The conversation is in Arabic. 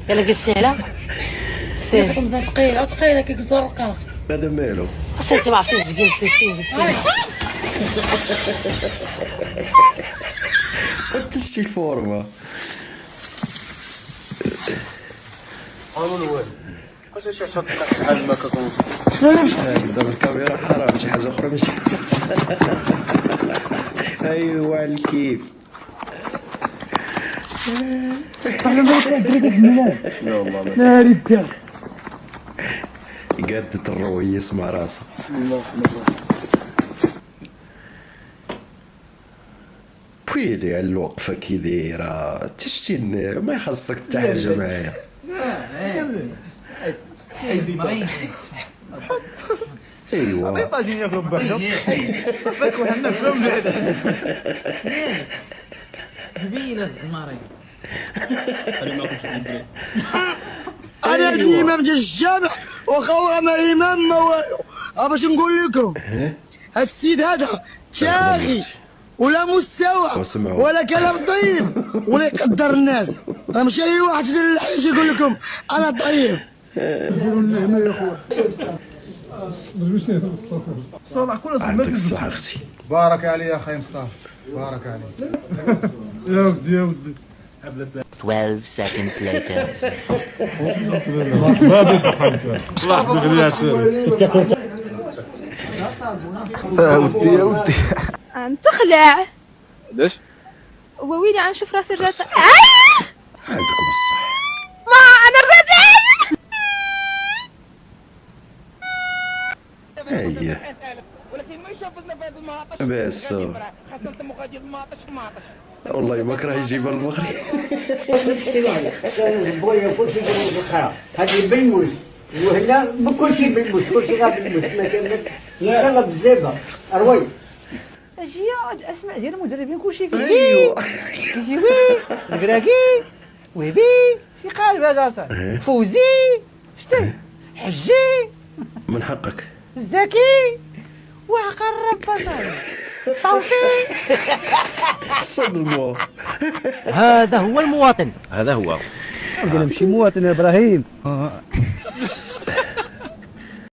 يلا قل سهله سهله خبزه ثقيله وثقيله كي قلت رقاق. هذا مالو اصلا انت ما عرفتيش تجلسي فتشتي الفورمه. هذا الكاميرا حرام شي حاجه اخرى ماشي. ايوا الكيف قادة الروية يسمع راسها. بويلي على الوقفة كي دايرة تشتي ما يخصك حتى حاجة معايا. ايوا طاجين ياكلوا بوحدهم صفاك وحنا فيهم بعدا هبيله الزمارين. انا الامام ديال الجامع وخا ما امام ما والو. باش نقول لكم هاد السيد هذا شاغي ولا مستوى ولا كلام طيب ولا يقدر الناس. راه ماشي اي واحد يدير الحاج يقول لكم انا طيب. ديروا النعمه يا خويا. صراحه كل عندك الصحة اختي. بارك علي يا اخي مصطفى بارك علي. يا ودي يا ودي. 12 seconds later. يا ودي يا ودي. تخلع. ليش؟ وويلي غنشوف راسي رجعت. عندكم الصح. ما انا رجعت. هيا ولكن ما يشافكنا في هذا المعطش. بس خاصنا نتموا غادي المعطش معطش. والله ما كره يجيبها المغرب. بغينا كلشي يديرو في الخرا هادي بالموس وهنا كلشي بالموس كلشي غير بالموس ما كان يلا بالزبده اروي. اجي هاد الاسماء ديال المدربين كلشي فيه. ايوا كيتيوي الكراكي وهبي شي قالب هذا صاحبي. فوزي شتي حجي من حقك. الزكي وعقرب بصري طوسي. صدموا. هذا هو المواطن. هذا هو. قال مشي مواطن يا ابراهيم.